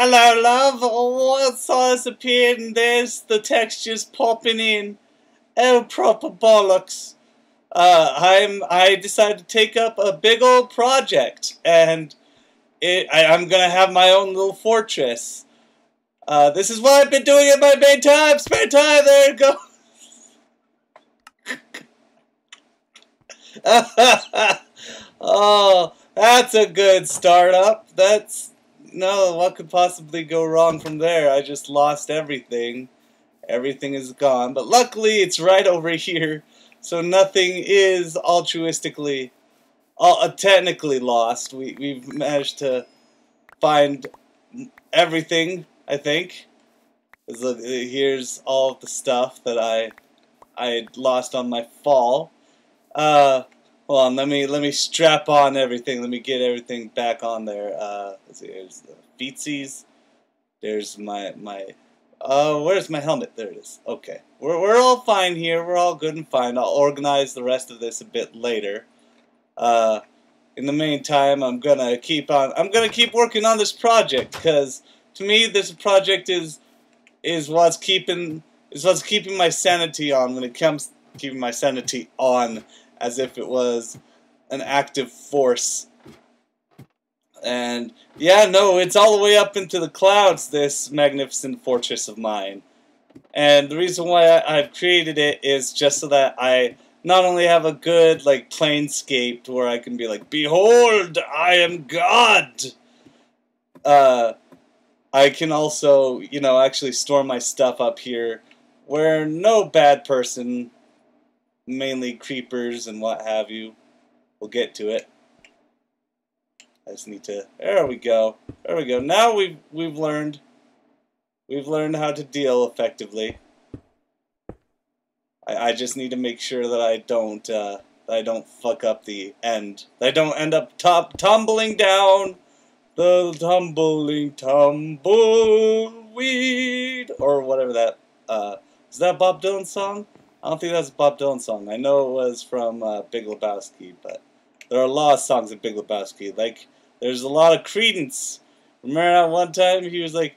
Hello, love. What's all this appeared in this? The texture's popping in. Oh, proper bollocks. I decided to take up a big old project, and I'm gonna have my own little fortress. This is what I've been doing in my main time. Spare time. There you go. Oh, that's a good startup. No, what could possibly go wrong from there? I just lost everything. Everything is gone, but luckily it's right over here, so nothing is altruistically, technically lost. We've managed to find everything, I think. Look, here's all of the stuff that I had lost on my fall. Hold on, let me strap on everything. Let me get everything back on there. Let's see, here's the feetsies. There's my where's my helmet? There it is. Okay. We're all fine here. We're all good and fine. I'll organize the rest of this a bit later. In the meantime, I'm gonna keep working on this project, because to me this project is what's keeping my sanity on when it comes to keeping my sanity on, as if it was an active force. And yeah, no, it's all the way up into the clouds, this magnificent fortress of mine. And the reason why I've created it is just so that I not only have a good, like, planescape where I can be like, behold, I am God! I can also, you know, actually store my stuff up here where no bad person, mainly creepers and what have you, will get to it. I just need to. There we go. There we go. Now we've learned how to deal effectively. I just need to make sure that I don't fuck up the end. That I don't end up tumbling down the tumbling tumbleweed, or whatever that. Is that a Bob Dylan song? I don't think that's a Bob Dylan song. I know it was from Big Lebowski, but there are a lot of songs in Big Lebowski. Like, there's a lot of Creedence. Remember that one time he was like,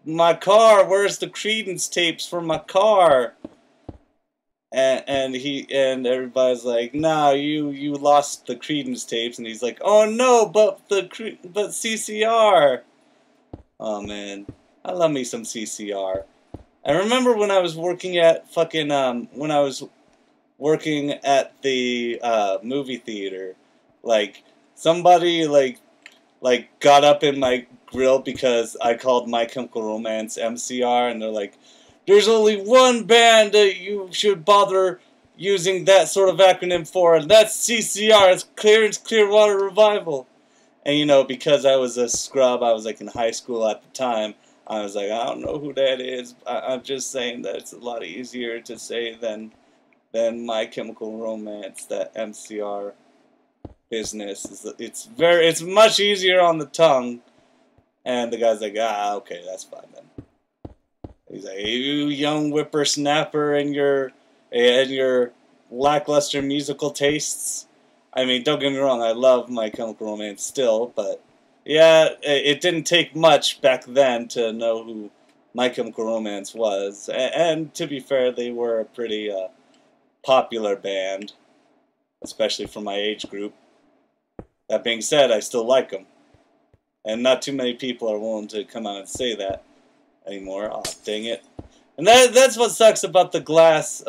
"My car, where's the Creedence tapes for my car?" And everybody's like, "Nah, you lost the Creedence tapes." And he's like, "Oh no, but CCR." Oh man, I love me some CCR. I remember when I was working at the movie theater, like, somebody like got up in my grill because I called My Chemical Romance MCR, and they're like, "There's only one band that you should bother using that sort of acronym for, and that's CCR. It's Clearance Clearwater Revival." And you know, because I was a scrub, I was like in high school at the time, I was like, I don't know who that is. I'm just saying that it's a lot easier to say than My Chemical Romance. That MCR business it's much easier on the tongue. And the guy's like, okay, that's fine then. He's like, "You young whippersnapper and your lackluster musical tastes." I mean, don't get me wrong, I love My Chemical Romance still, but yeah, it didn't take much back then to know who My Chemical Romance was. And to be fair, they were a pretty popular band, especially for my age group. That being said, I still like them. And not too many people are willing to come out and say that anymore. Aw, dang it. And that's what sucks about the glass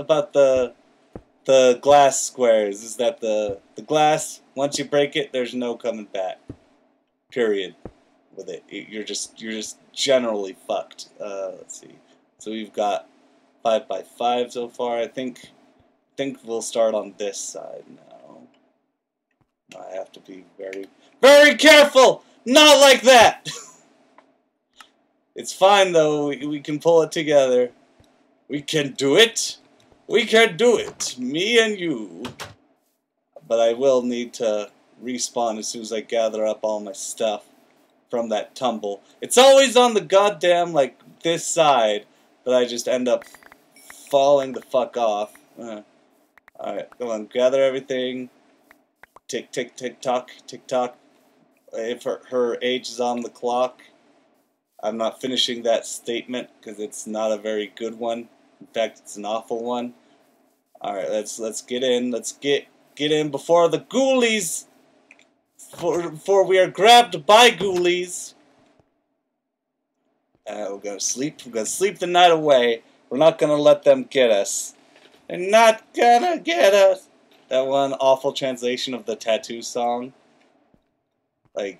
squares, is that the glass, once you break it, there's no coming back. Period. With it. You're just generally fucked. Let's see. So we've got 5x5 so far. I think we'll start on this side now. I have to be very, very careful! Not like that! It's fine though, we can pull it together. We can do it! We can do it! Me and you! But I will need to respawn as soon as I gather up all my stuff from that tumble. It's always on the goddamn, like, this side, but I just end up falling the fuck off. Alright, come on, gather everything. Tick, tick, tick, tock, tick, tock. If her age is on the clock. I'm not finishing that statement because it's not a very good one. In fact, it's an awful one. All right, let's get in. Let's get in before the ghoulies. Before we are grabbed by ghoulies. We're gonna sleep. We're gonna sleep the night away. We're not gonna let them get us. They're not gonna get us. That one awful translation of the Tattoo song. Like,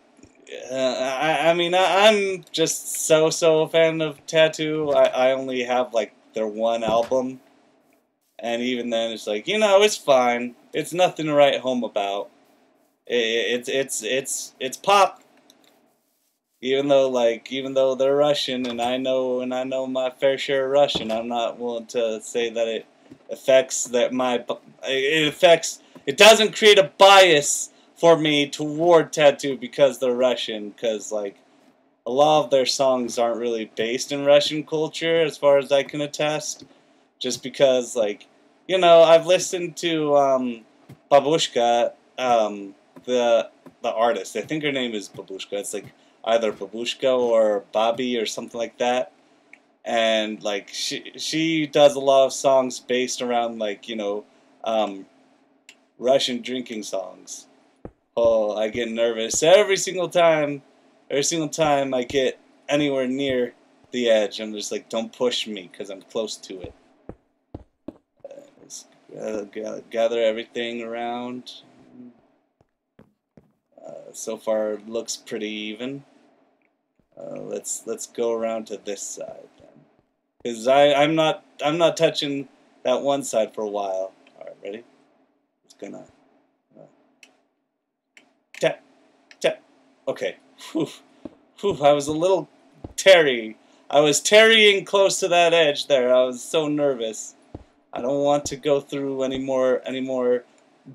I mean, I'm just so a fan of Tattoo. I only have like their one album, and even then, it's like, you know, it's fine. It's nothing to write home about. It's pop. Even though they're Russian, and I know my fair share of Russian, I'm not willing to say that it doesn't create a bias for me toward Tattoo because they're Russian, because like a lot of their songs aren't really based in Russian culture as far as I can attest, just because, like, you know, I've listened to Babushka, the artist. I think her name is Babushka. It's like either Babushka or Bobby or something like that. And like she does a lot of songs based around, like, you know, Russian drinking songs. Oh, I get nervous every single time I get anywhere near the edge. I'm just like, don't push me because I'm close to it. Gather everything around. So far, it looks pretty even. Let's go around to this side then, because I'm not touching that one side for a while. All right, ready? It's gonna tap tap. Okay. Whew. Whew. I was a little I was tarrying close to that edge there. I was so nervous. I don't want to go through any more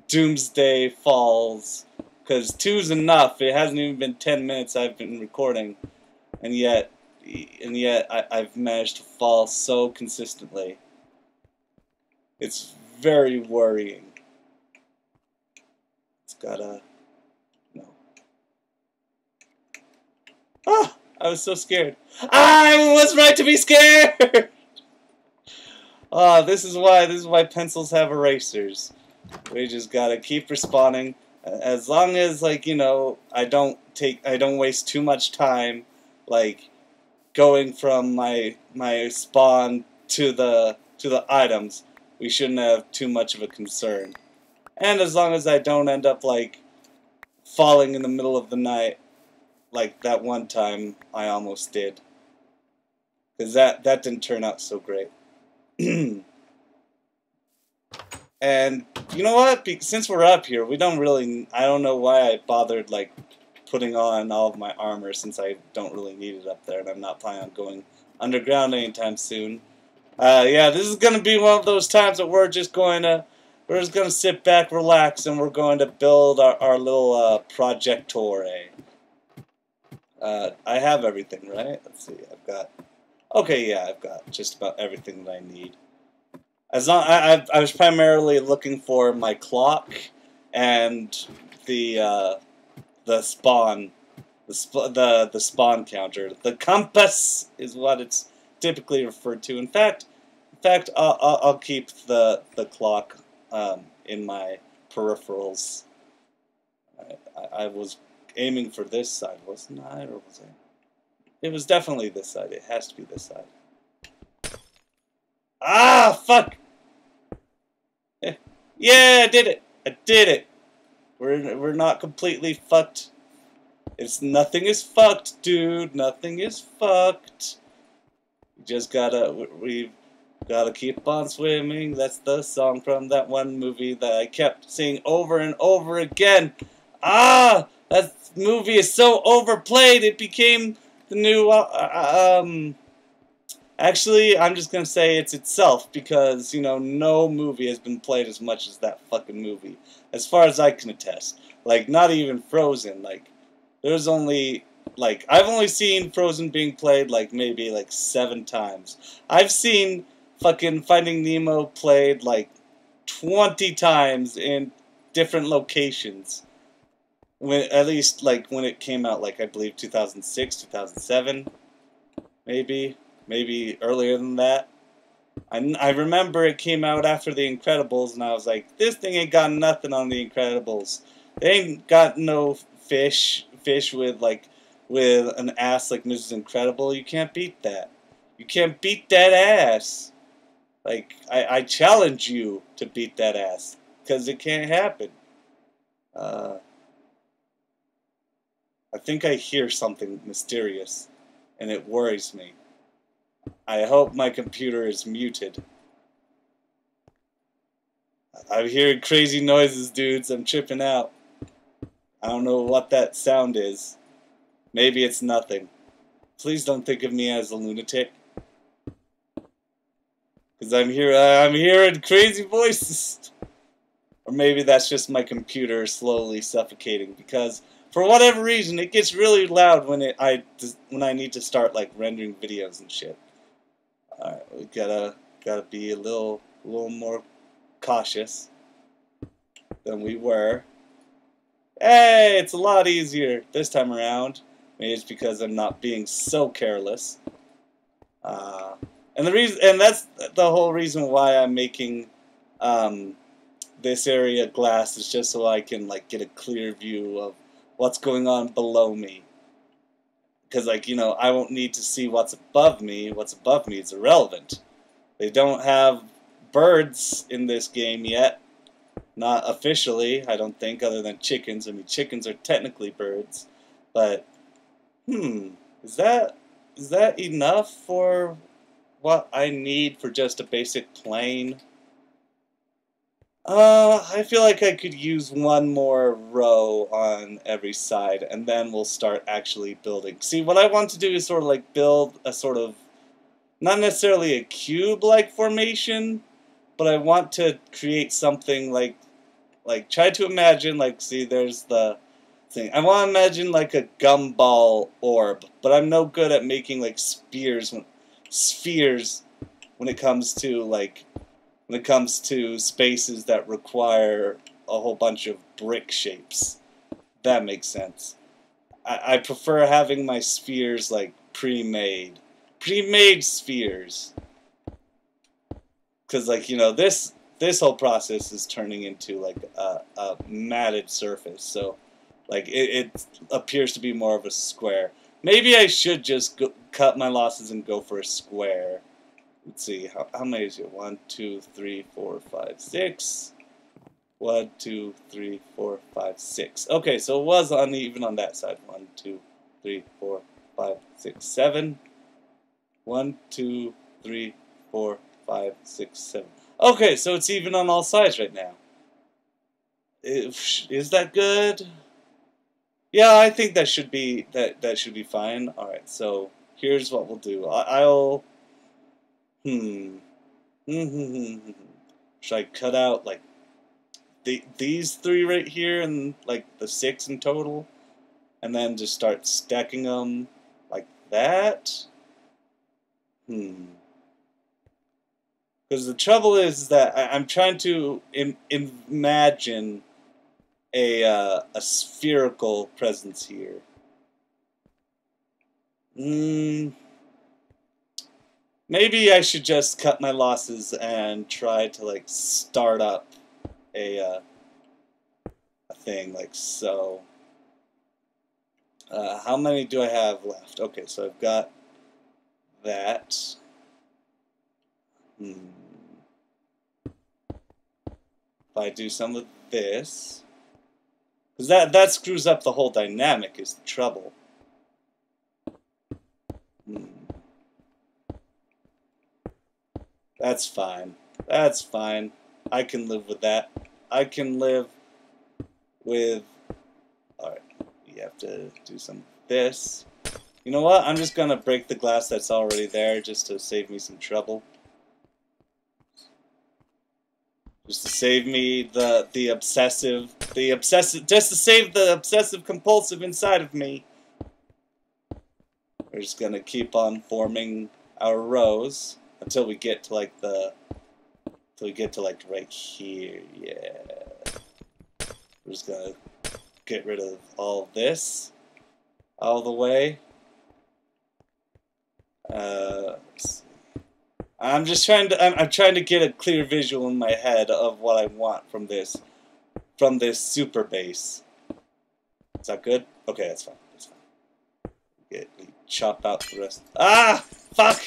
doomsday falls. Because 2's enough. It hasn't even been 10 minutes I've been recording, and yet I've managed to fall so consistently. It's very worrying. It's gotta... No. Ah! I was so scared. I was right to be scared! Ah, this is why pencils have erasers. We just gotta keep respawning. As long as, like, you know, I don't waste too much time, like, going from my spawn to the items, we shouldn't have too much of a concern. And as long as I don't end up, like, falling in the middle of the night, like that one time I almost did. Because that didn't turn out so great. And you know what? Since we're up here, I don't know why I bothered, like, putting on all of my armor, since I don't really need it up there, and I'm not planning on going underground anytime soon. Yeah, this is gonna be one of those times that we're just gonna sit back, relax, and we're going to build our little projectore. I have everything, right? Let's see. Okay, yeah, I've got just about everything that I need. I was primarily looking for my clock and the spawn counter. The compass is what it's typically referred to. In fact, I'll keep the clock in my peripherals. I was aiming for this side, wasn't I, or was I? It was definitely this side. It has to be this side. Ah, fuck! Yeah, I did it! I did it! We're not completely fucked. Nothing is fucked, dude. Nothing is fucked. We've gotta keep on swimming. That's the song from that one movie that I kept singing over and over again. Ah! That movie is so overplayed, it became the new, Actually, I'm just gonna say it's itself, because, you know, no movie has been played as much as that fucking movie. As far as I can attest. Like, not even Frozen. Like, there's only, like, I've only seen Frozen being played, like, maybe, like, 7 times. I've seen fucking Finding Nemo played, like, 20 times in different locations. At least, like, when it came out, like, I believe 2006, 2007. maybe earlier than that. I remember it came out after The Incredibles, and I was like, this thing ain't got nothing on The Incredibles. They ain't got no fish with an ass like Mrs. Incredible. You can't beat that. You can't beat that ass. Like, I challenge you to beat that ass, because it can't happen. I think I hear something mysterious, and it worries me. I hope my computer is muted. I'm hearing crazy noises, dudes. I'm tripping out. I don't know what that sound is. Maybe it's nothing. Please don't think of me as a lunatic. Because I'm hearing crazy voices. Or maybe that's just my computer slowly suffocating. Because for whatever reason, it gets really loud when I need to start like rendering videos and shit. Alright, we gotta be a little more cautious than we were. Hey, it's a lot easier this time around. Maybe it's because I'm not being so careless. And that's the whole reason why I'm making this area glass, is just so I can like get a clear view of what's going on below me. Because like, you know, I won't need to see what's above me. What's above me is irrelevant. They don't have birds in this game yet. Not officially, I don't think, other than chickens. I mean, chickens are technically birds. But, is that enough for what I need for just a basic plane? I feel like I could use one more row on every side, and then we'll start actually building. See, what I want to do is sort of like build a sort of, not necessarily a cube-like formation, but I want to create something like try to imagine, like, see, there's the thing. I want to imagine like a Gumball orb, but I'm no good at making like spheres when it comes to spaces that require a whole bunch of brick shapes. That makes sense. I prefer having my spheres like pre-made spheres, because like, you know, this whole process is turning into like a matted surface, so like it appears to be more of a square. Maybe I should just cut my losses and go for a square. Let's see, how many is it? 1, 2, 3, 4, 5, 6. 1, 2, 3, 4, 5, 6. Okay, so it was uneven on that side. 1, 2, 3, 4, 5, 6, 7. 1, 2, 3, 4, 5, 6, 7. Okay, so it's even on all sides right now. Is that good? Yeah, I think that should be should be fine. All right, so here's what we'll do. I'll should I cut out like these 3 right here and like the 6 in total, and then just start stacking them like that? Because the trouble is that I'm trying to imagine a spherical presence here. Maybe I should just cut my losses and try to like start up a thing like so. How many do I have left? Okay, so I've got that. If I do some of this, because that screws up the whole dynamic, is the trouble. That's fine. That's fine. I can live with that. I can live with... Alright, you have to do some of this. You know what? I'm just gonna break the glass that's already there just to save me some trouble. Just to save me the obsessive, just to save the obsessive compulsive inside of me. We're just gonna keep on forming our rows until we get to like right here. Yeah. We're just gonna get rid of all this all the way. Let's see. I'm just trying to. I'm trying to get a clear visual in my head of what I want from this super base. Is that good? Okay, that's fine. That's fine. Chop out the rest. Ah! Fuck!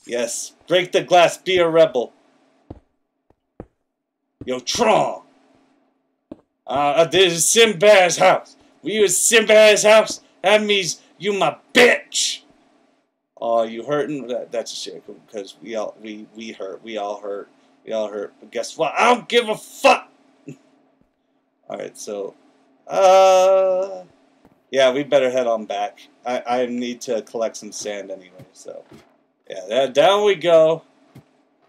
Yes. Break the glass. Be a rebel. Yo, Tron! This is Sinbad's house. We use Sinbad's house. That means you my bitch. Oh, you hurting? That's a shit because we all hurt. We all hurt. But guess what? I don't give a fuck. All right, so yeah, we better head on back. I need to collect some sand anyway. So yeah, down we go.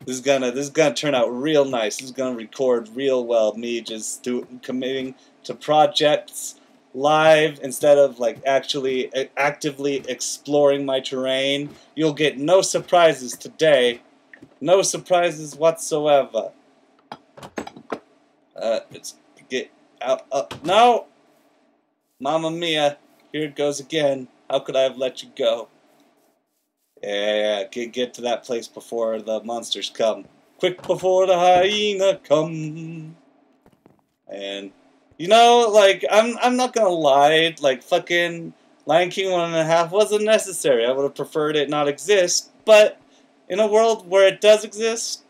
This is gonna turn out real nice. This is gonna record real well. Me just committing to projects live instead of like actually actively exploring my terrain. You'll get no surprises today. No surprises whatsoever. Let's get out. No! Mamma mia. Here it goes again. How could I have let you go? Yeah, get to that place before the monsters come. Quick before the hyena come. And you know, like I'm not gonna lie, like fucking Lion King 1.5 wasn't necessary. I would have preferred it not exist, but in a world where it does exist,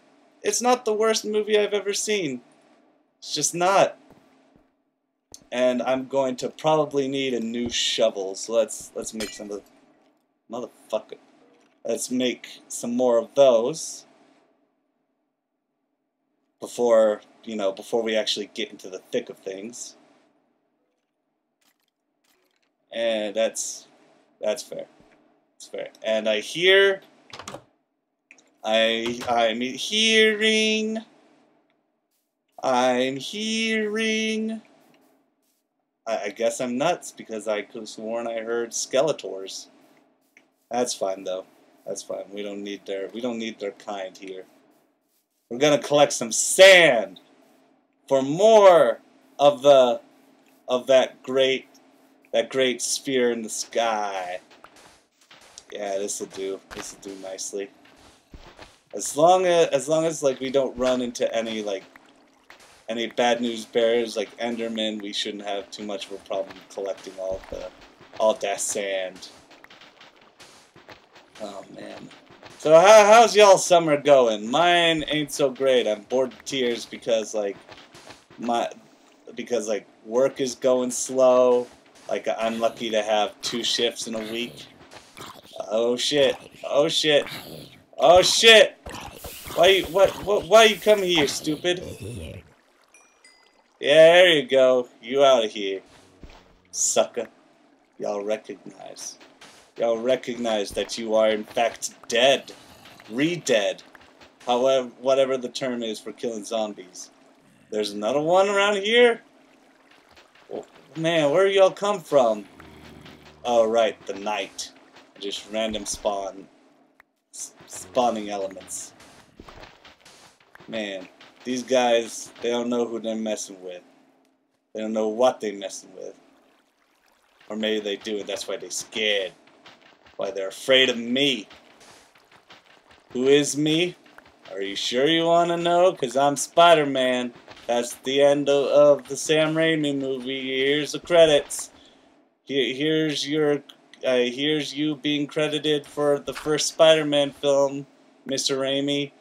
it's not the worst movie I've ever seen. It's just not. And I'm going to probably need a new shovel, so let's make some of the motherfucker. Let's make some more of those before, you know, before we actually get into the thick of things. And that's fair. That's fair. And I hear I'm hearing I guess I'm nuts because I could have sworn I heard Skeletors. That's fine though. That's fine. We don't need their kind here. We're gonna collect some sand for more of that great sphere in the sky. Yeah, this'll do. This'll do nicely. As long as like we don't run into any bad news bears like Enderman, we shouldn't have too much of a problem collecting all that sand. Oh man. So how's y'all summer going? Mine ain't so great. I'm bored to tears because work is going slow. Like I'm lucky to have 2 shifts in a week. Oh shit. Oh shit. Oh shit. Why you come here, stupid? Yeah, there you go. You out of here. Sucker. Y'all recognize that you are in fact dead. Re-dead. However, whatever the term is for killing zombies. There's another one around here? Oh, man, where y'all come from? Oh, right, the night. Just random spawning elements. Man, these guys, they don't know who they're messing with. They don't know what they're messing with. Or maybe they do, and that's why they're scared. Why they're afraid of me. Who is me? Are you sure you want to know? Because I'm Spider-Man. That's the end of the Sam Raimi movie. Here's the credits. Here's you being credited for the first Spider-Man film, Mr. Raimi.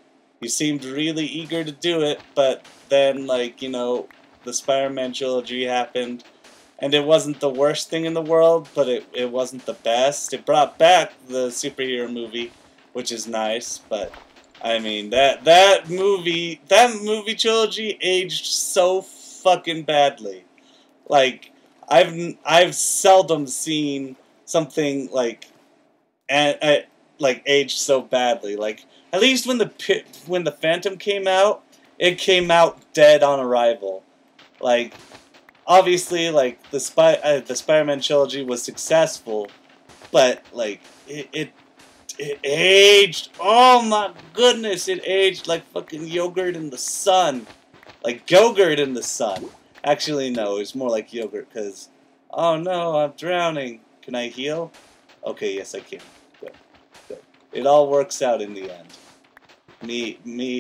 You seemed really eager to do it, but then, like, you know, the Spider-Man trilogy happened. And it wasn't the worst thing in the world, but it wasn't the best. It brought back the superhero movie, which is nice, but I mean that movie trilogy aged so fucking badly. Like I've seldom seen something like aged so badly. Like at least when the Phantom came out, it came out dead on arrival. Like obviously, like the Spider-Man trilogy was successful, but like it aged. Oh my goodness, it aged like fucking yogurt in the sun, like Go-Gurt in the sun. Actually, no, it's more like yogurt because oh no, I'm drowning. Can I heal? Okay, yes I can. Good. It all works out in the end.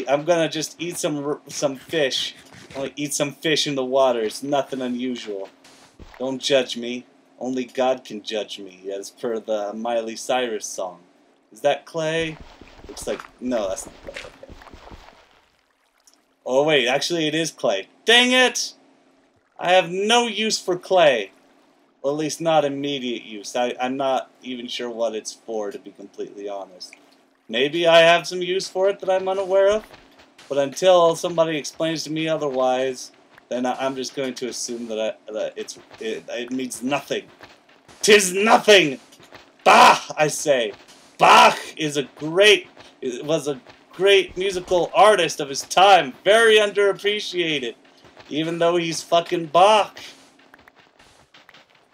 I'm gonna just eat some fish. Only eat some fish in the water. It's nothing unusual. Don't judge me. Only God can judge me, as per the Miley Cyrus song. Is that clay? Looks like... No, that's not clay. Okay. Oh, wait. Actually, it is clay. Dang it! I have no use for clay. Well, at least not immediate use. I'm not even sure what it's for, to be completely honest. Maybe I have some use for it that I'm unaware of. But until somebody explains to me otherwise, then I'm just going to assume that it means nothing. 'Tis nothing! Bah! I say. Bach was a great musical artist of his time. Very underappreciated. Even though he's fucking Bach.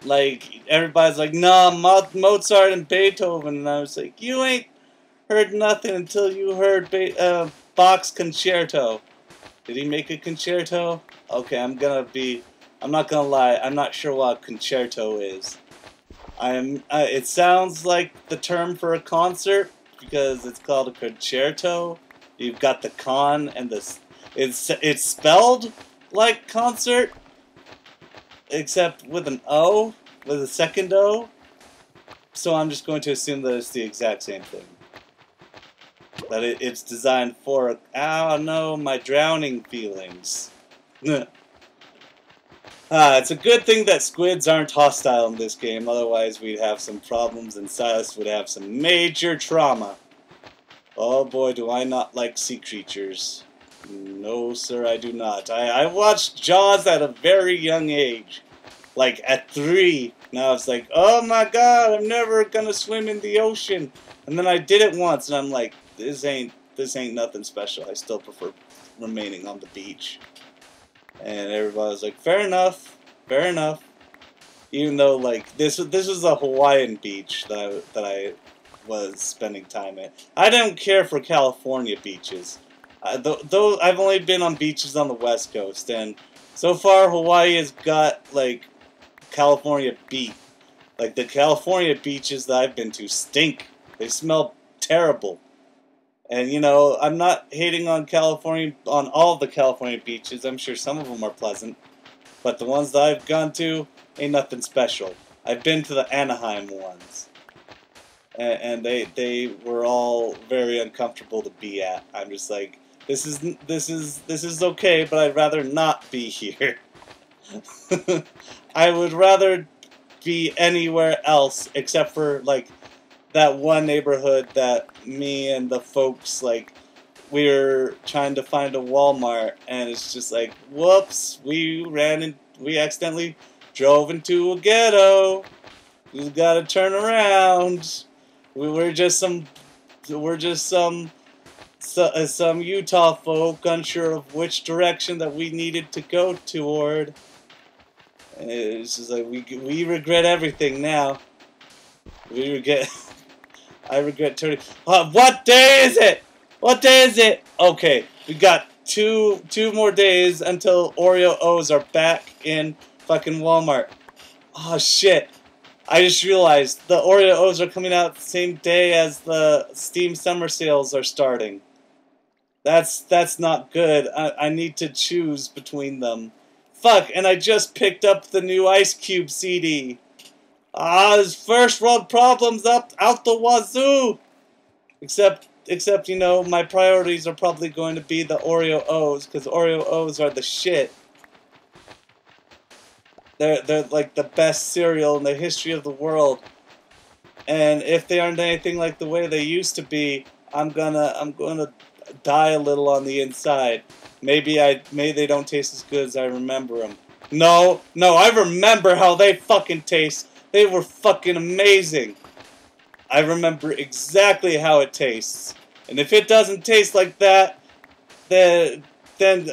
Like, everybody's like, nah, Mozart and Beethoven. And I was like, you ain't heard nothing until you heard Bach's concerto. Did he make a concerto? Okay, I'm not gonna lie, I'm not sure what a concerto is. It sounds like the term for a concert, because it's called a concerto. You've got the con and it's spelled like concert, except with an O, with a second O. So I'm just going to assume that it's the exact same thing. That it's designed for... Oh no, my drowning feelings. It's a good thing that squids aren't hostile in this game, otherwise we'd have some problems and Silas would have some major trauma. Oh boy, do I not like sea creatures. No sir, I do not. I watched Jaws at a very young age. Like at 3. Now it's like, oh my god, I'm never gonna swim in the ocean. And then I did it once and I'm like, this ain't nothing special. I still prefer remaining on the beach. And everybody was like, fair enough, fair enough. Even though, like, this was a Hawaiian beach that I was spending time at. I don't care for California beaches. Though I've only been on beaches on the West Coast, and so far Hawaii has got, like, California beat. Like, the California beaches that I've been to stink. They smell terrible. And, you know, I'm not hating on all the California beaches. I'm sure some of them are pleasant. But the ones that I've gone to ain't nothing special. I've been to the Anaheim ones. And they were all very uncomfortable to be at. I'm just like, this is okay, but I'd rather not be here. I would rather be anywhere else except for, like, that one neighborhood that me and the folks, like, we were trying to find a Walmart, and it's just like, whoops, we accidentally drove into a ghetto. We gotta turn around. We're just some Utah folk unsure of which direction that we needed to go toward. And it's just like, we regret everything now. We regret... I regret turning... what day is it? What day is it? Okay, we got two more days until Oreo O's are back in fucking Walmart. Oh shit. I just realized the Oreo O's are coming out the same day as the Steam Summer Sales are starting. That's not good. I need to choose between them. Fuck, and I just picked up the new Ice Cube CD. There's first world problems out the wazoo. Except, you know, my priorities are probably going to be the Oreo O's, because Oreo O's are the shit. They're like the best cereal in the history of the world. And if they aren't anything like the way they used to be, I'm gonna die a little on the inside. Maybe they don't taste as good as I remember them. No, I remember how they fucking taste. They were fucking amazing. I remember exactly how it tastes. And if it doesn't taste like that, then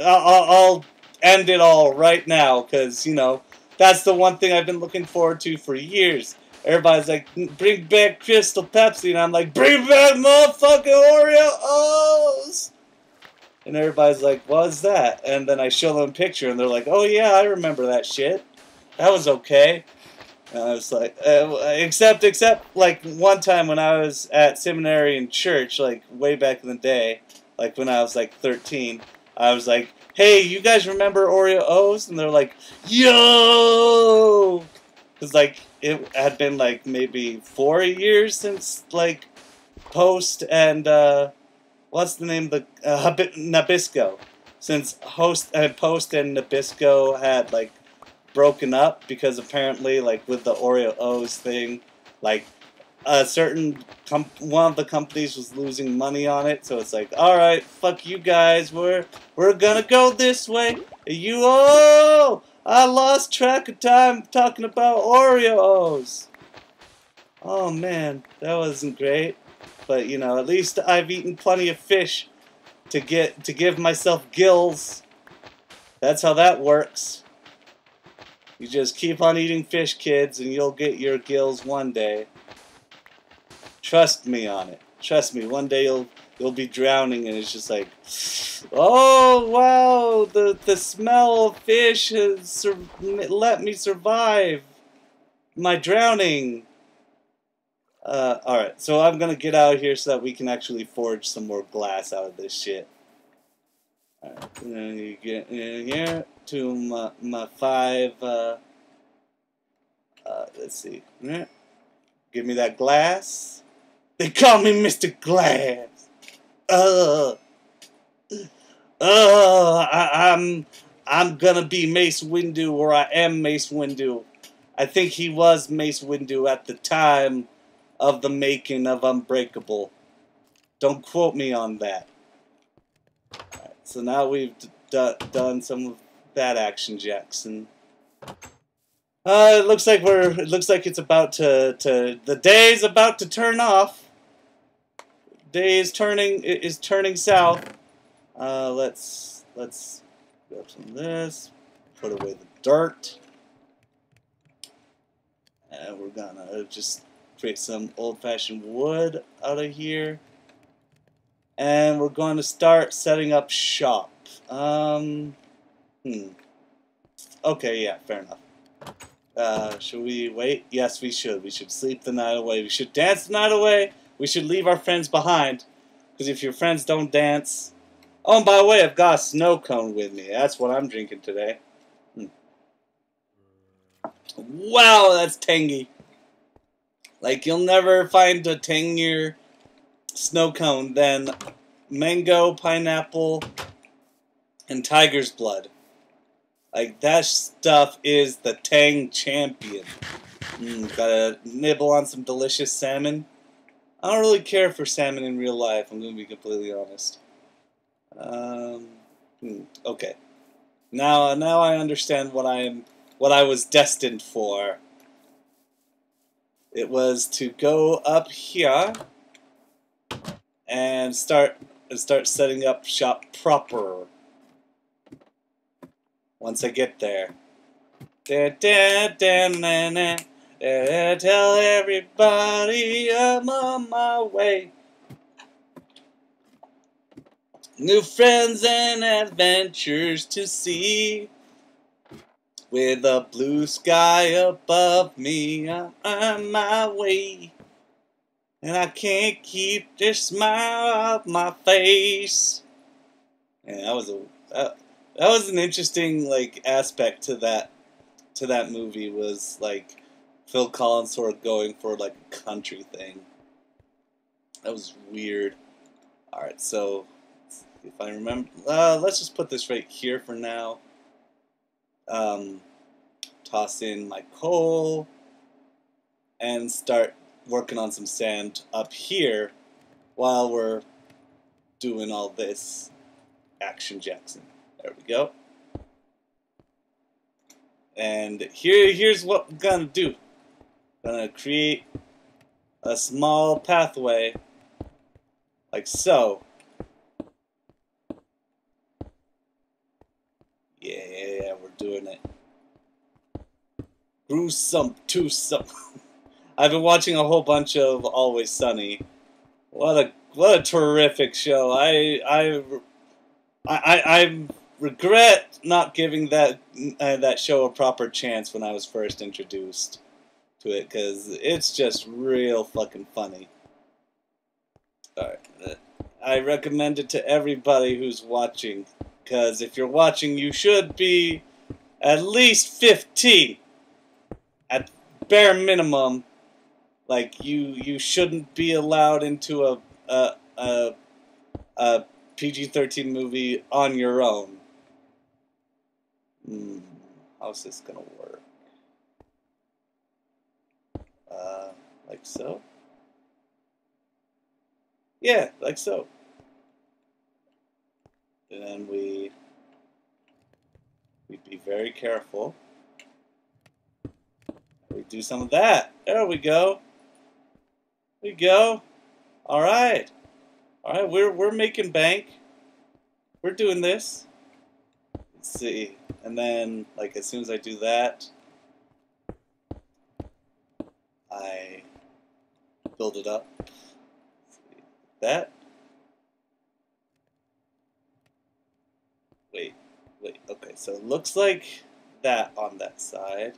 I'll end it all right now. Because, you know, that's the one thing I've been looking forward to for years. Everybody's like, bring back Crystal Pepsi. And I'm like, bring back motherfucking Oreo O's. And everybody's like, what's that? And then I show them a picture and they're like, oh yeah, I remember that shit. That was okay. And I was like, except like one time when I was at seminary in church, like way back in the day, like when I was like 13, I was like, hey, you guys remember Oreo O's? And they're like, yo! Because like it had been like maybe 4 years since like Post and what's the name of the Nabisco? Since Post and Nabisco had like broken up because apparently, like with the Oreo O's thing, like a certain one of the companies was losing money on it, so it's like, all right, fuck you guys, we're gonna go this way. I lost track of time talking about Oreo O's. Oh man, that wasn't great, but you know, at least I've eaten plenty of fish to give myself gills. That's how that works. You just keep on eating fish, kids, and you'll get your gills one day. Trust me on it. Trust me. One day you'll be drowning, and it's just like, oh wow, the smell of fish has let me survive my drowning. All right, so I'm gonna get out of here so that we can actually forge some more glass out of this shit. All right, and then you get in here to my 5. Let's see. Give me that glass. They call me Mr. Glass. I'm gonna be Mace Windu, or I am Mace Windu. I think he was Mace Windu at the time of the making of Unbreakable. Don't quote me on that. Right, so now we've done some of that action, Jackson. It looks like it's about to the day's about to turn off. Day is turning south. Let's grab some of this, put away the dirt, and we're gonna just create some old-fashioned wood out of here, and we're going to start setting up shop. Okay, yeah, fair enough. Should we wait? Yes, we should. We should sleep the night away. We should dance the night away. We should leave our friends behind. Because if your friends don't dance... Oh, and by the way, I've got a snow cone with me. That's what I'm drinking today. Wow, that's tangy. Like, you'll never find a tangier snow cone than mango, pineapple, and tiger's blood. Like, that stuff is the tang champion. Gotta nibble on some delicious salmon. I don't really care for salmon in real life, I'm gonna be completely honest. Okay. Now I understand what I was destined for. It was to go up here and start setting up shop proper. Once I get there. Tell everybody I'm on my way. New friends and adventures to see. With a blue sky above me, I'm on my way. And I can't keep this smile off my face. And that was an interesting like aspect to that movie, was like Phil Collins sort of going for like a country thing. That was weird. Alright, so if I remember, let's just put this right here for now. Toss in my coal and start working on some sand up here while we're doing all this action, Jackson. There we go. And here's what I'm gonna do. I'm gonna create a small pathway like so. Yeah, we're doing it. Gruesome, twosome. I've been watching a whole bunch of Always Sunny. What a terrific show. I regret not giving that show a proper chance when I was first introduced. to it because it's just real fucking funny. Alright, I recommend it to everybody who's watching, because if you're watching, you should be at least 15, at bare minimum. Like, you shouldn't be allowed into a PG-13 movie on your own. How's this gonna work? Like so? Yeah, like so. And then we'd be very careful. We do some of that. There we go. There we go. All right. All right, we're making bank. We're doing this. Let's see. And then, like, as soon as I do that, I build it up. That. Wait. Okay, so it looks like that on that side.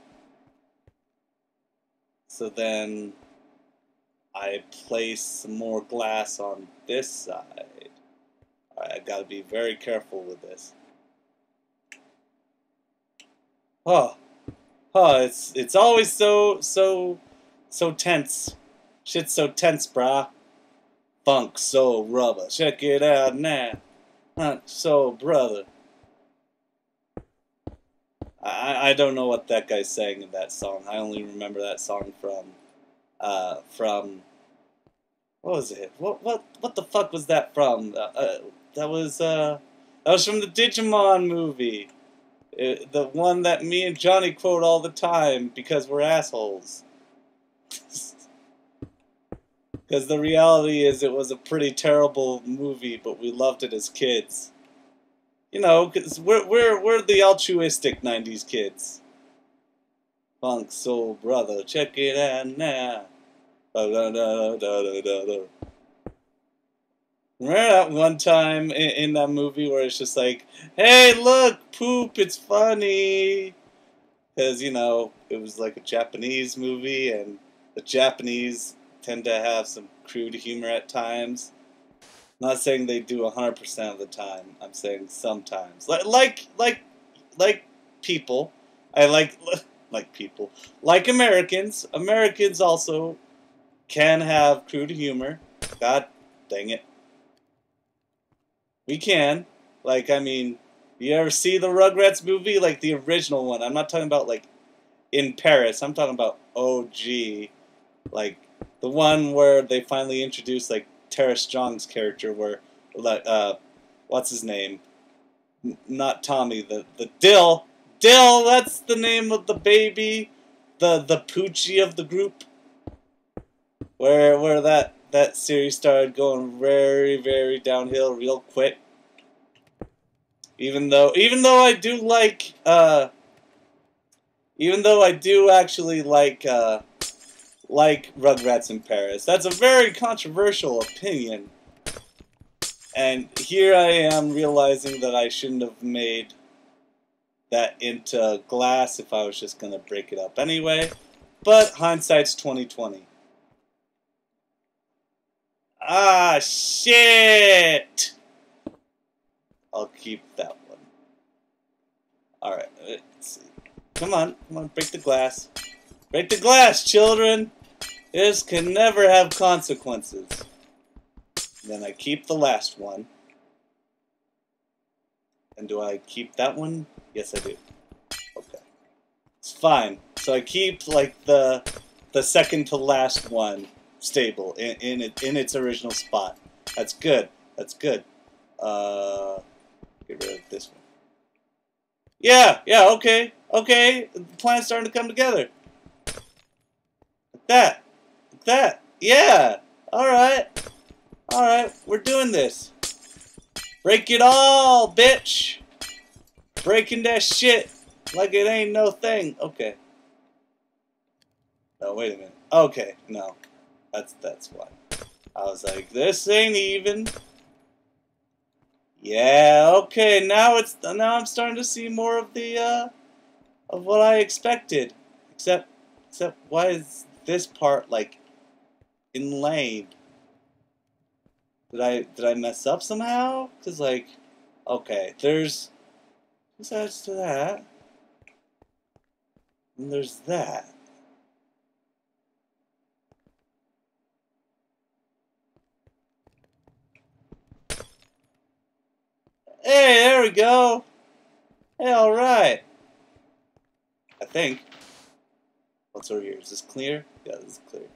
So then I place some more glass on this side. Alright, I gotta be very careful with this. It's always so tense. Shit's so tense, brah. Funk soul rubber. Check it out now. So brother. I don't know what that guy's saying in that song. I only remember that song from what was it? What the fuck was that from? That was from the Digimon movie. The one that me and Johnny quote all the time because we're assholes. Because the reality is it was a pretty terrible movie, but we loved it as kids. You know, because we're the altruistic 90s kids. Funk soul brother, check it out now. Remember that one time in that movie where it's just like, hey, look, poop, it's funny. Because, you know, it was like a Japanese movie, and the Japanese tend to have some crude humor at times. I'm not saying they do 100% of the time. I'm saying sometimes. Like people. I like people. Like Americans. Americans also can have crude humor. God dang it. We can. Like, I mean, you ever see the Rugrats movie? Like, the original one. I'm not talking about, like, in Paris. I'm talking about OG. Like, the one where they finally introduced, like, Tara Strong's character, where, what's his name? Not Tommy, the Dill. Dill, that's the name of the baby. The Poochie of the group. Where that series started going very, very downhill real quick. Even though I do like, even though I do actually like Rugrats in Paris. That's a very controversial opinion. And here I am realizing that I shouldn't have made that into glass if I was just gonna break it up anyway. But hindsight's 20/20. Ah, shit! I'll keep that one. Alright, let's see. Come on, break the glass. Break the glass, children! This can never have consequences. Then I keep the last one. And do I keep that one? Yes, I do. Okay. It's fine. So I keep, like, the second to last one stable in its original spot. That's good. That's good. Get rid of this one. Yeah, okay. Okay. The plan's starting to come together. Like that. Like that. Yeah. Alright. Alright, we're doing this. Break it all, bitch! Breaking that shit like it ain't no thing. Okay. No, wait a minute. Okay, no. That's why. I was like, this ain't even. Yeah, okay, now I'm starting to see more of the of what I expected. Except Except, why is this part, like, inlaid? Did I mess up somehow? Cause like, okay, there's this adds to that, and there's that. Hey, there we go. Hey, all right. I think. What's over here? Is this clear? Yeah, this is clear.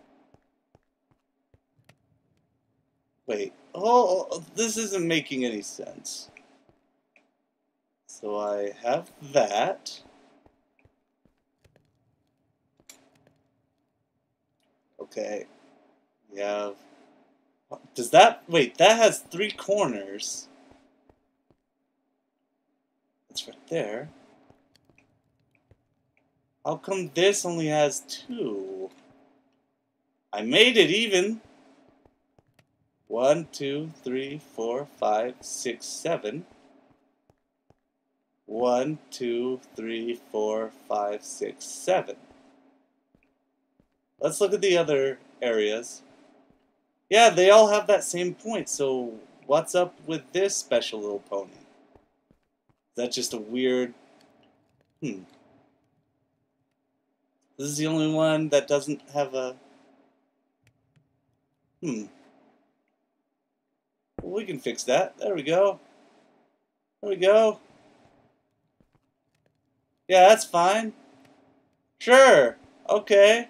Wait. Oh, this isn't making any sense. So I have that. Okay. We have... Does that... Wait, that has 3 corners. It's right there. How come this only has 2? I made it even. 1, 2, 3, 4, 5, 6, 7. 1, 2, 3, 4, 5, 6, 7. Let's look at the other areas. Yeah, they all have that same point, so what's up with this special little pony? Is that just a weird... This is the only one that doesn't have a... Well, we can fix that. There we go. There we go. Yeah, that's fine. Sure. Okay.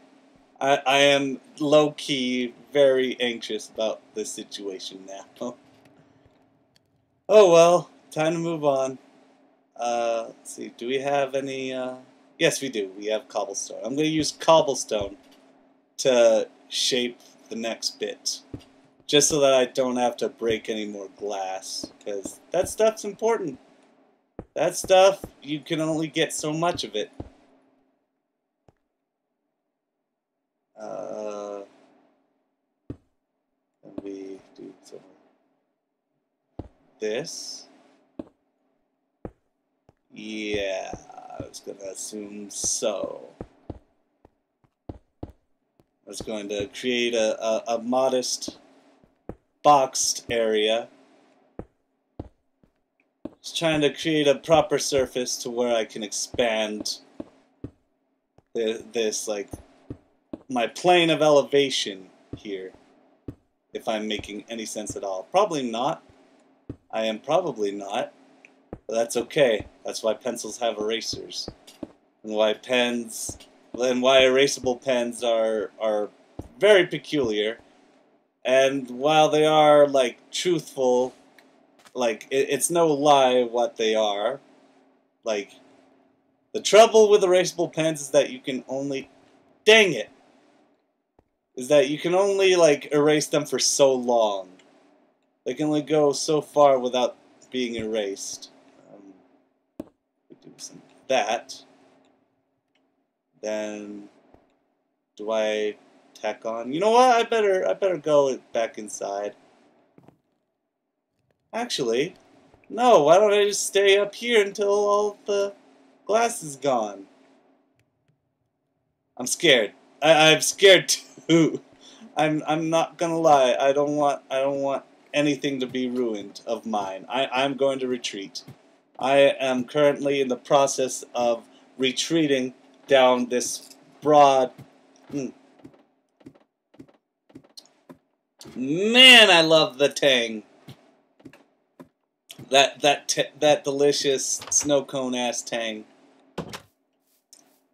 I am low-key very anxious about this situation now. Oh well, time to move on. Let's see, do we have any, yes we do, we have cobblestone. I'm going to use cobblestone to shape the next bit. Just so that I don't have to break any more glass, because that stuff's important. That stuff, you can only get so much of it. And we do some of this. Yeah, I was going to assume so. I was going to create a modest boxed area. Just trying to create a proper surface to where I can expand this, like, my plane of elevation here. If I'm making any sense at all. Probably not. I am probably not. But that's okay. That's why pencils have erasers. And why pens, and why erasable pens are very peculiar. And while they are, like, truthful, like, it's no lie what they are. Like, the trouble with erasable pens is that you can only... Dang it! Is that you can only, like, erase them for so long. They can only go so far without being erased. We do some of that. Then, do I tack on? You know what? I better go back inside. Actually, no. Why don't I just stay up here until all the glass is gone? I'm scared. I'm scared too. I'm not gonna lie. I don't want anything to be ruined of mine. I'm going to retreat. I am currently in the process of retreating down this broad... Man, I love the tang. That delicious snow cone ass tang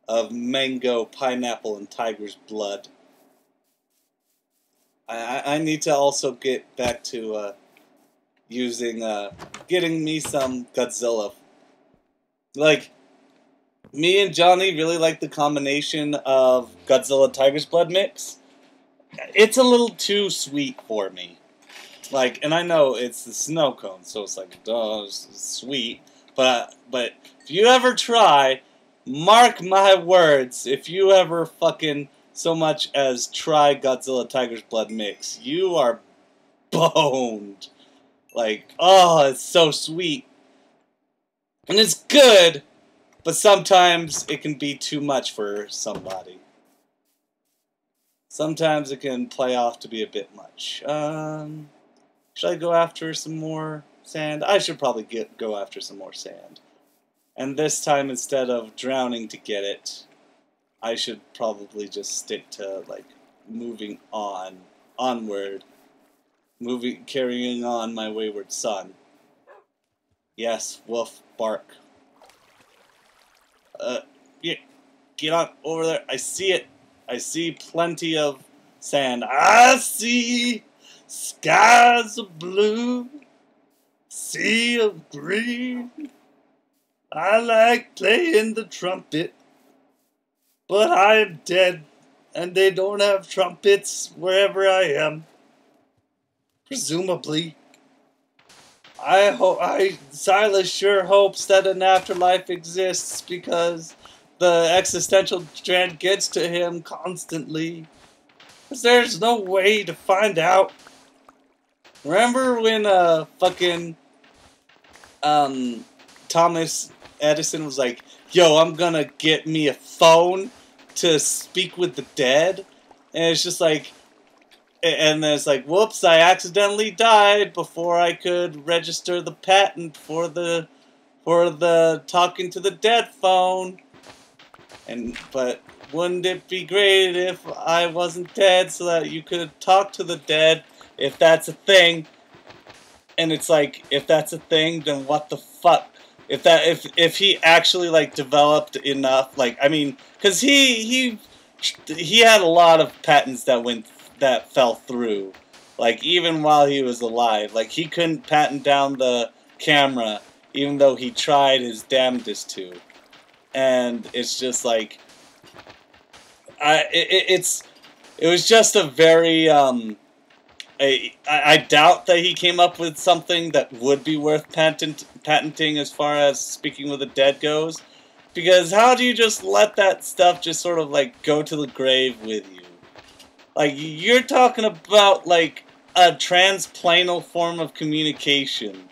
of mango, pineapple, and tiger's blood. I need to also get back to getting me some Godzilla. Like, me and Johnny really like the combination of Godzilla Tiger's Blood mix. It's a little too sweet for me. Like, and I know it's the snow cone, so it's like, duh, it's sweet. But if you ever try, mark my words, if you ever fucking so much as try Godzilla Tiger's Blood mix, you are boned. Like, oh, it's so sweet. And it's good, but sometimes it can be too much for somebody. Sometimes it can play off to be a bit much. Should I go after some more sand? I should probably go after some more sand. And this time, instead of drowning to get it, I should probably just stick to, like, moving onward, carrying on my wayward son. Yes, woof, bark. Yeah, get on over there. I see it. I see plenty of sand. I see skies of blue, sea of green. I like playing the trumpet, but I am dead, and they don't have trumpets wherever I am. Presumably. Silas sure hopes that an afterlife exists because the existential dread gets to him constantly. Because there's no way to find out. Remember when fucking Thomas Edison was like, yo, I'm gonna get me a phone to speak with the dead? And it's just like, and then it's like, whoops, I accidentally died before I could register the patent for the talking to the dead phone. But wouldn't it be great if I wasn't dead so that you could talk to the dead if that's a thing? And it's like, if that's a thing, then what the fuck? If he actually like developed enough, like, I mean, because he had a lot of patents that fell through, like, even while he was alive. Like, he couldn't patent down the camera, even though he tried his damnedest to. And it's just like, it was just a very, I doubt that he came up with something that would be worth patenting as far as speaking with the dead goes. Because how do you just let that stuff just sort of, like, go to the grave with you? Like, you're talking about, like, a transplanal form of communication.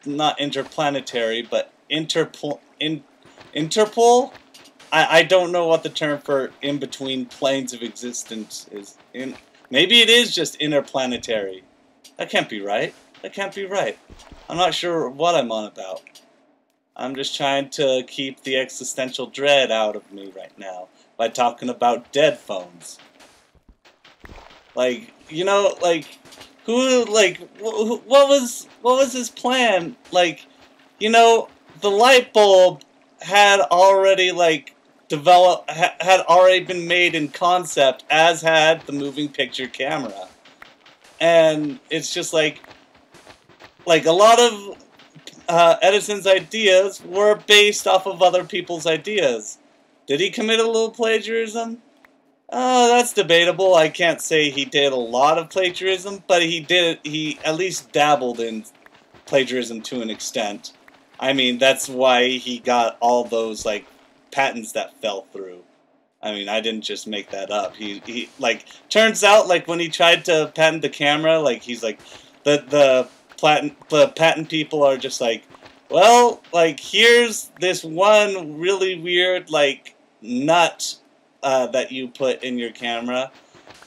Not interplanetary, but interpol? I don't know what the term for in-between planes of existence is. Maybe it is just interplanetary. That can't be right. That can't be right. I'm not sure what I'm on about. I'm just trying to keep the existential dread out of me right now by talking about dead phones. Like, you know, like, what was his plan? Like, you know, the light bulb had already, like, had already been made in concept, as had the moving picture camera. And it's just like a lot of Edison's ideas were based off of other people's ideas. Did he commit a little plagiarism? That's debatable. I can't say he did a lot of plagiarism, but he at least dabbled in plagiarism to an extent. I mean, that's why he got all those, like, patents that fell through. I mean, I didn't just make that up. He like, turns out, like, when he tried to patent the camera, like, he's like, the patent people are just like, well, like, here's this one really weird, like, nut that you put in your camera,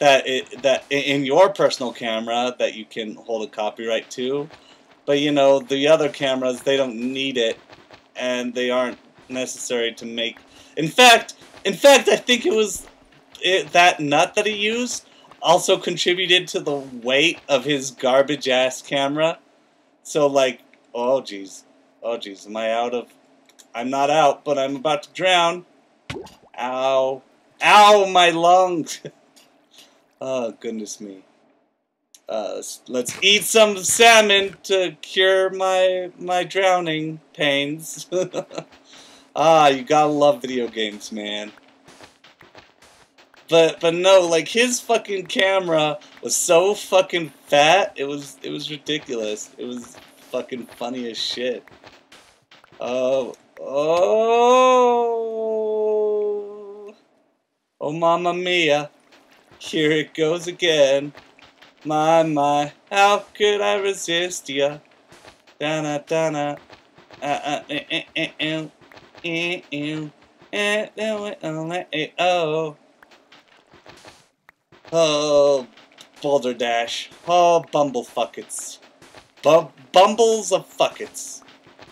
that in your personal camera that you can hold a copyright to. But, you know, the other cameras, they don't need it, and they aren't necessary to make. In fact, I think it was that nut that he used also contributed to the weight of his garbage-ass camera. So, like, oh, jeez, am I out of... I'm not out, but I'm about to drown. Ow. Ow, my lungs! Oh, goodness me. Let's eat some salmon to cure my drowning pains. Ah, you gotta love video games, man. But no, like, his fucking camera was so fucking fat, it was ridiculous. It was fucking funny as shit. Oh, mamma mia. Here it goes again. My, how could I resist ya? Dana, dana, Oh, oh, Boulder Dash. Oh, bumblefuckets. Bumbles of fuckets.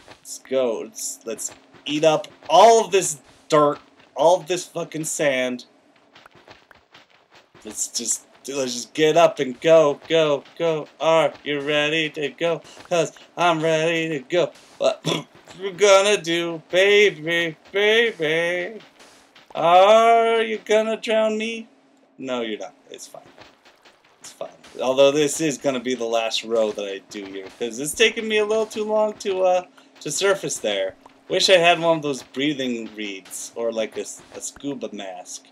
Let's go. Let's eat up all of this dirt, all of this fucking sand. Let's just get up and go. Are you ready to go? 'Cause I'm ready to go. What we're gonna do, baby, baby? Are you gonna drown me? No, you're not. It's fine. It's fine. Although this is gonna be the last row that I do here, because it's taking me a little too long to surface there. Wish I had one of those breathing reeds or like a scuba mask,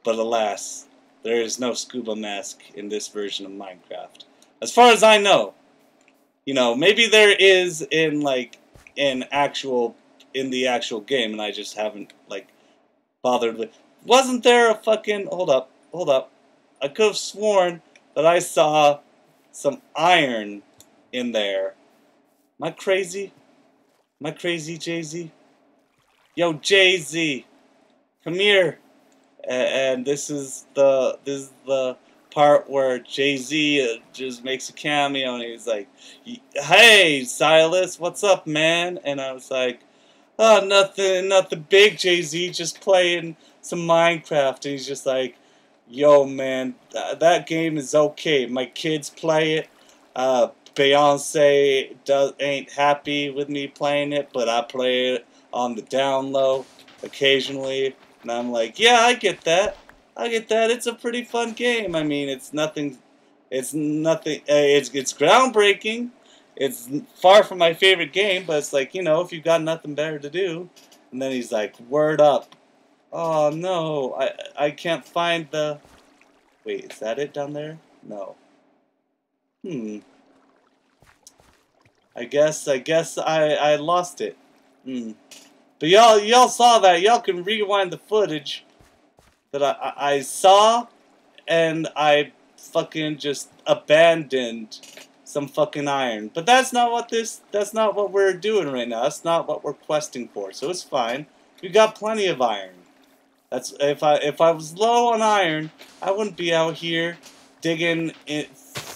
but alas, there is no scuba mask in this version of Minecraft, as far as I know. You know, maybe there is in the actual game, and I just haven't like bothered with. Wasn't there a fucking hold up? I could have sworn that I saw some iron in there. Am I crazy? Am I crazy, Jay-Z? Yo, Jay-Z, come here. And this is the part where Jay-Z just makes a cameo, and he's like, "Hey, Silas, what's up, man?" And I was like, "Oh, nothing big, Jay-Z, just playing some Minecraft." And he's just like, "Yo, man, that game is okay. My kids play it. Beyonce ain't happy with me playing it, but I play it on the down low occasionally." And I'm like, "Yeah, I get that. It's a pretty fun game. I mean, it's groundbreaking. It's far from my favorite game, but it's like, you know, if you've got nothing better to do." And then he's like, "Word up. Oh no, I can't find the." Wait, is that it down there? No. I guess I lost it. But y'all saw that. Y'all can rewind the footage that I saw, and I fucking just abandoned some fucking iron. But that's not what we're doing right now. That's not what we're questing for. So it's fine. We got plenty of iron. That's if I was low on iron, I wouldn't be out here digging it,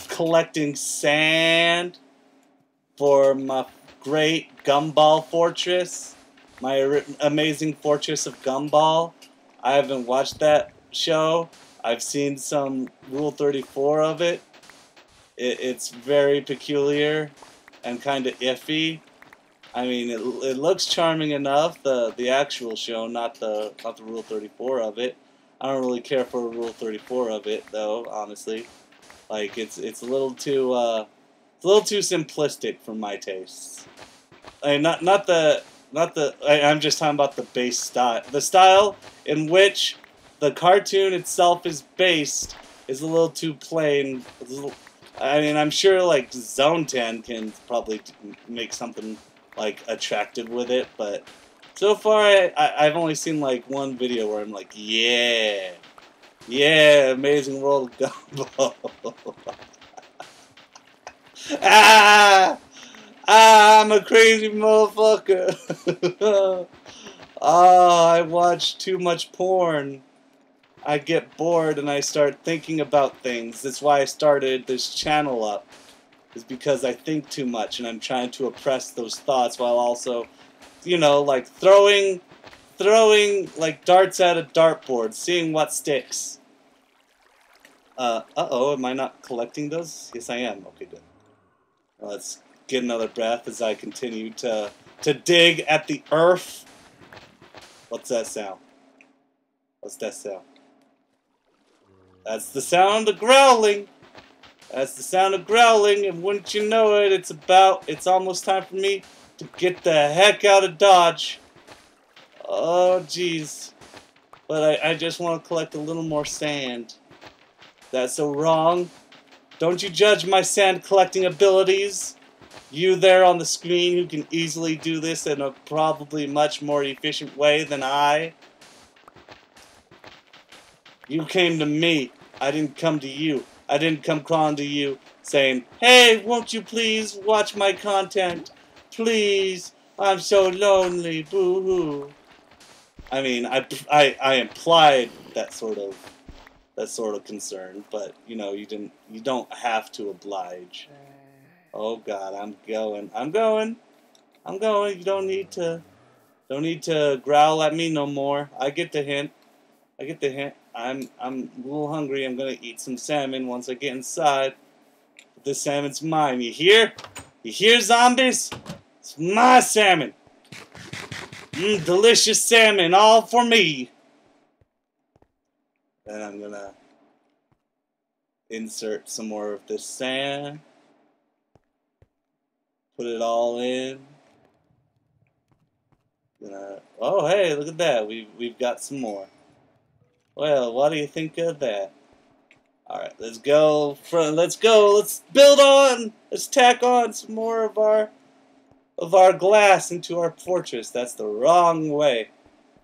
collecting sand for my great Gumball fortress. My amazing fortress of Gumball. I haven't watched that show. I've seen some Rule 34 of it. It's very peculiar and kind of iffy. I mean, it looks charming enough, the actual show, not the Rule 34 of it. I don't really care for Rule 34 of it, though, honestly. Like, it's a little too simplistic for my tastes. I mean, I'm just talking about the base style. The style in which the cartoon itself is based is a little too plain. I mean, I'm sure like Zone 10 can probably make something like attractive with it, but so far I've only seen like one video where I'm like, yeah, Amazing World of Gumball. I'm a crazy motherfucker. I watch too much porn. I get bored and I start thinking about things. That's why I started this channel up. Is because I think too much and I'm trying to oppress those thoughts while also, you know, like throwing like darts at a dartboard, seeing what sticks. Uh-oh, am I not collecting those? Yes, I am. Okay, good. Let's get another breath as I continue to dig at the earth. What's that sound? What's that sound? That's the sound of growling. That's the sound of growling, and wouldn't you know it, it's almost time for me to get the heck out of Dodge. Oh, jeez. But I just want to collect a little more sand. That's so wrong. Don't you judge my sand collecting abilities. You there on the screen who can easily do this in a probably much more efficient way than I. You came to me. I didn't come to you. I didn't come crawling to you saying, "Hey, won't you please watch my content? Please, I'm so lonely, boo-hoo." I mean, I implied that sort of concern, but you know, you don't have to oblige. Oh God, I'm going. You don't need to growl at me no more. I get the hint. I'm a little hungry. I'm gonna eat some salmon once I get inside. But this salmon's mine. You hear? You hear, zombies? It's my salmon. Delicious salmon, all for me. Then I'm gonna insert some more of this sand. Put it all in. Oh, hey, look at that. We've got some more. Well, what do you think of that? All right, let's go. Let's go. Let's build on. Let's tack on some more of our glass into our fortress. That's the wrong way.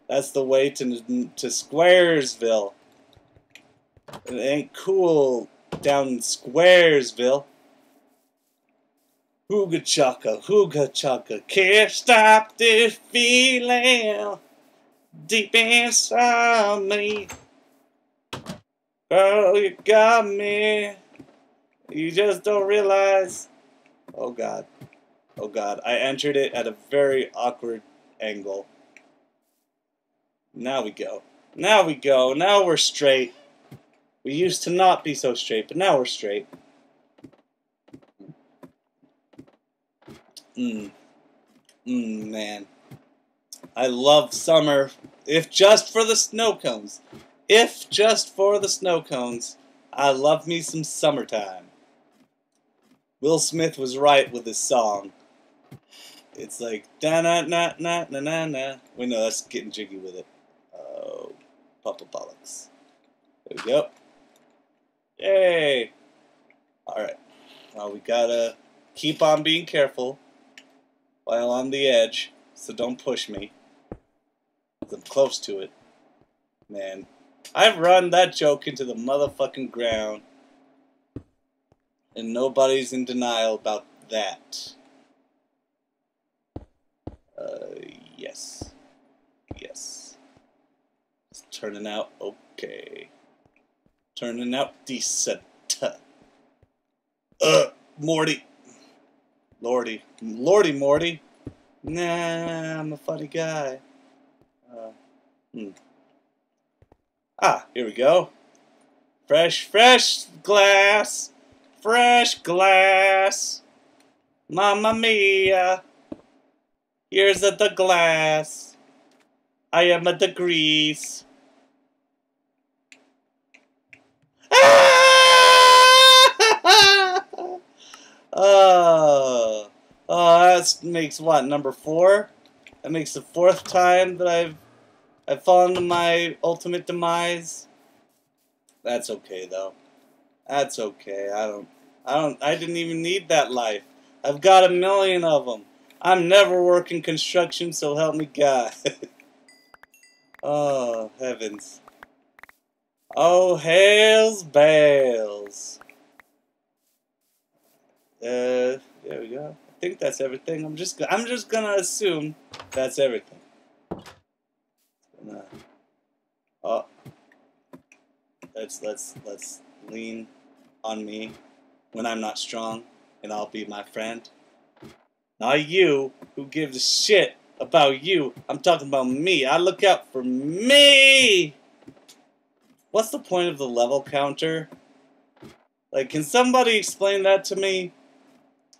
That's the way to Squaresville. It ain't cool down in Squaresville. Hooga chaka, can't stop this feeling deep inside me. Girl, you got me. You just don't realize. Oh God. Oh God. I entered it at a very awkward angle. Now we go. Now we go. Now we're straight. We used to not be so straight, but now we're straight. Man. I love summer, if just for the snow cones. If just for the snow cones, I love me some summertime. Will Smith was right with this song. It's like da na na na na na na. Wait, no, that's getting jiggy with it. Oh, Papa Bollocks. There we go. Yay! Alright. Well, we gotta keep on being careful while on the edge, so don't push me. I'm close to it. Man, I've run that joke into the motherfucking ground, and nobody's in denial about that. Yes. Yes. It's turning out okay. Turning out decent. Morty. Lordy, Morty. Nah, I'm a funny guy. Ah, here we go. Fresh glass. Fresh glass. Mamma mia. Here's the glass. I am a degrees. Oh, that makes what, number 4? That makes the 4th time that I've fallen to my ultimate demise. That's okay though. That's okay. I didn't even need that life. I've got 1,000,000 of them. I'm never working construction, so help me God. Oh, heavens. Oh, hails bells. There we go. I think that's everything. I'm just gonna assume that's everything. Oh, let's lean on me when I'm not strong, and I'll be my friend. Not you, who gives a shit about you. I'm talking about me. I look out for me. What's the point of the level counter? Like, can somebody explain that to me?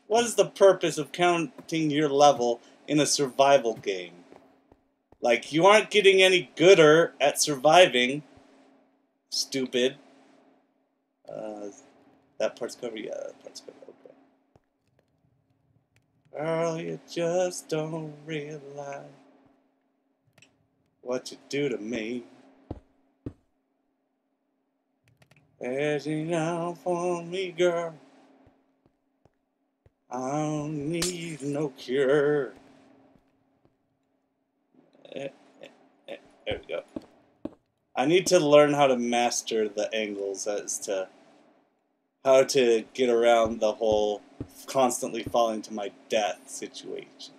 What is the purpose of counting your level in a survival game? Like, you aren't getting any gooder at surviving. Stupid. That part's covered? Yeah, that part's covered. Okay. Girl, you just don't realize what you do to me. Edging out for me, girl. I don't need no cure. There we go. I need to learn how to master the angles as to how to get around the whole constantly falling to my death situation.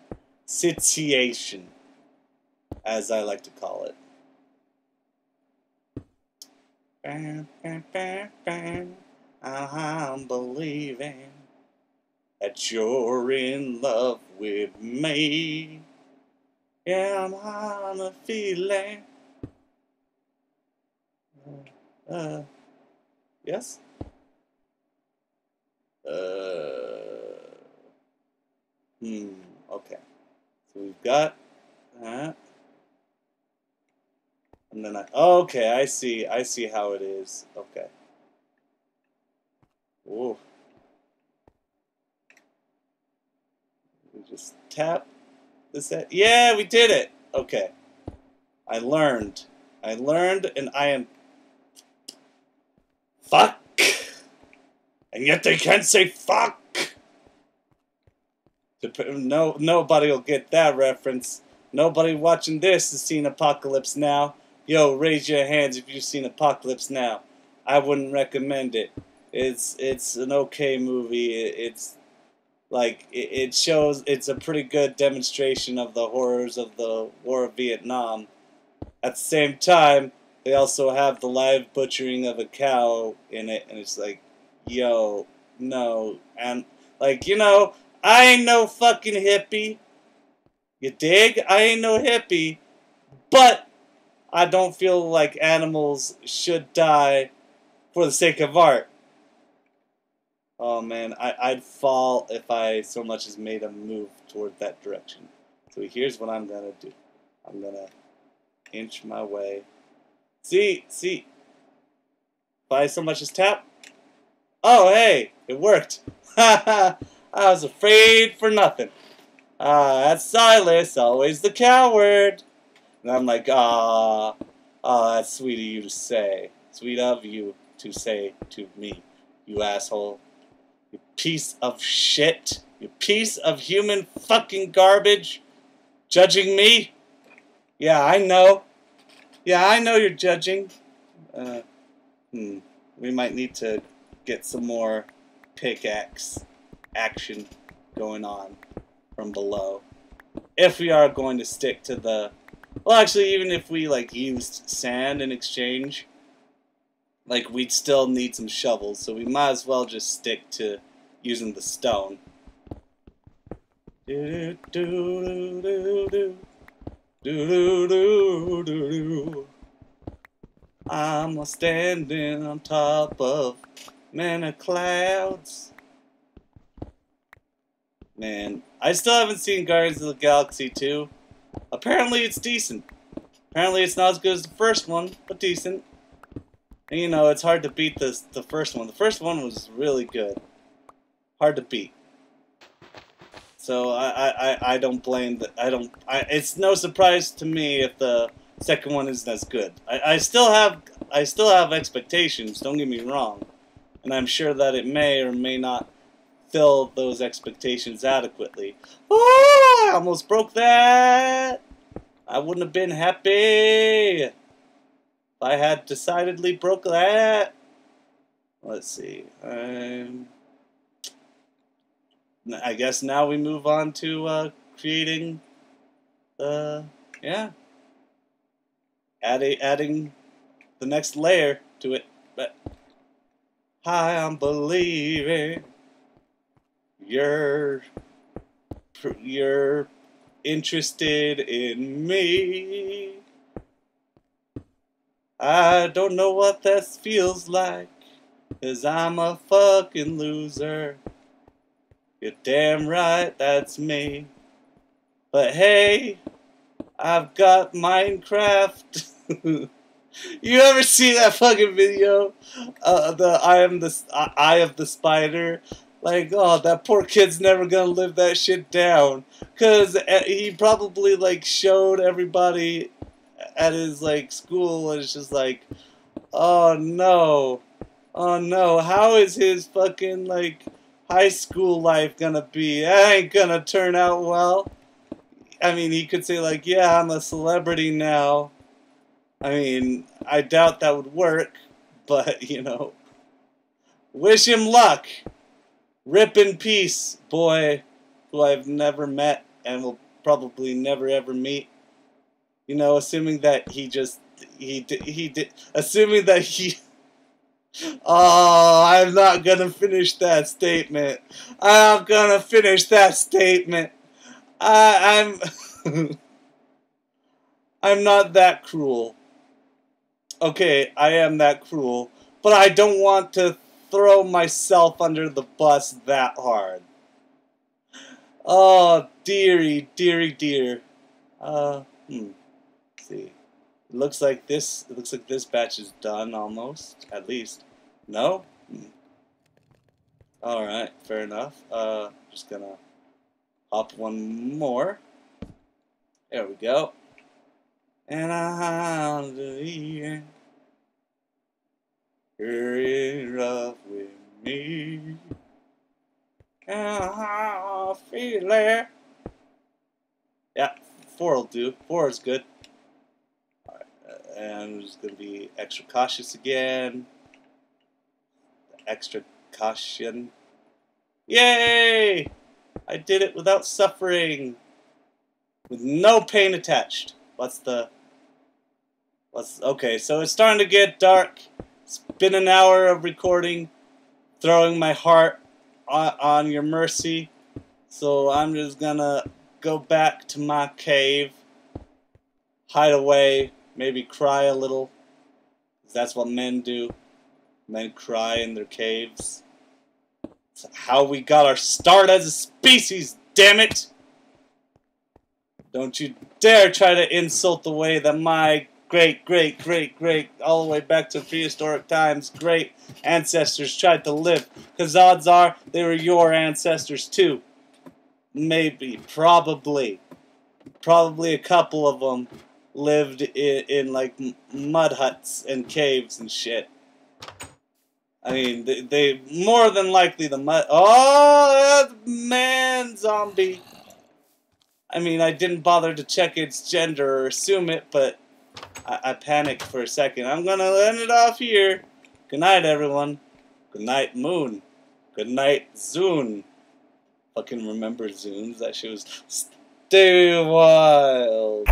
as I like to call it. I'm believing that you're in love with me. Yeah, I'm on a feeling. Yes? Okay. So we've got that. And then okay, I see how it is. Okay. Whoa. We just tap this. Yeah, we did it. Okay. I learned, and I am fuck. And yet they can't say fuck. No, nobody will get that reference. Nobody watching this has seen Apocalypse Now. Yo, raise your hands if you've seen Apocalypse Now. I wouldn't recommend it. It's an okay movie. It's like it shows. It's a pretty good demonstration of the horrors of the War of Vietnam. At the same time, they also have the live butchering of a cow in it, and it's like, yo, no, and like, you know, I ain't no fucking hippie. You dig? I ain't no hippie, but I don't feel like animals should die for the sake of art. Oh man, I'd fall if I so much as made a move toward that direction. So here's what I'm gonna do. I'm gonna inch my way. See, if I so much as tap. Oh hey, it worked. I was afraid for nothing. That's Silas, always the coward. And I'm like, that's sweet of you to say. Sweet of you to say to me, you asshole. You piece of shit. You piece of human fucking garbage. Judging me? Yeah, I know. Yeah, I know you're judging. We might need to get some more pickaxe action going on from below. If we are going to stick to the... Well, actually, even if we, like, used sand in exchange, like, we'd still need some shovels, so we might as well just stick to using the stone. I'm standing on top of many clouds. Man, I still haven't seen Guardians of the Galaxy 2. Apparently it's decent. Apparently it's not as good as the first one, but decent. And you know, it's hard to beat the first one. The first one was really good. Hard to beat. So I don't blame it's no surprise to me if the second one isn't as good. I still have expectations, don't get me wrong. And I'm sure that it may or may not fill those expectations adequately. Oh, I almost broke that! I wouldn't have been happy if I had decidedly broke that. Let's see. I guess now we move on to creating yeah, adding the next layer to it. But I'm believing you're interested in me. I don't know what that feels like, 'cause I'm a fucking loser. You're damn right, that's me. But hey, I've got Minecraft. You ever see that fucking video? The Eye of the Spider. Like, oh, that poor kid's never gonna live that shit down, 'cause he probably like showed everybody at his like school, and it's just like, oh no, how is his fucking like high school life gonna be? That ain't gonna turn out well. I mean, he could say like, yeah, I'm a celebrity now. I mean, I doubt that would work, but you know, wish him luck. Rip in peace, boy, who I've never met and will probably never ever meet. You know, assuming that he did, assuming that he. Oh, I'm not gonna finish that statement. I'm gonna finish that statement. I'm I'm not that cruel. Okay, I am that cruel, but I don't want to throw myself under the bus that hard. Oh, dearie, dearie, dear. Let's see. It looks like this batch is done almost, at least. No? Alright, fair enough. Just gonna hop one more. There we go. And I'll believe you're in love with me. And I feel it. Yeah, 4 will do. 4 is good. Alright, and I'm just gonna be extra cautious again. Extra caution. Yay! I did it without suffering. With no pain attached. Okay, so it's starting to get dark. It's been an hour of recording, throwing my heart on your mercy. So I'm just gonna go back to my cave, hide away, maybe cry a little. 'Cause that's what men do. Men cry in their caves. It's how we got our start as a species, damn it! Don't you dare try to insult the way that my great, all the way back to prehistoric times, great ancestors tried to live. Because odds are they were your ancestors too. Maybe, probably a couple of them lived in like mud huts and caves and shit. I mean, they more than likely the mud. Oh, man, zombie. I mean, I didn't bother to check its gender or assume it, but I panicked for a second. I'm gonna end it off here. Good night, everyone. Good night, Moon. Good night, Zune. Fucking remember Zunes? That shit was stay wild.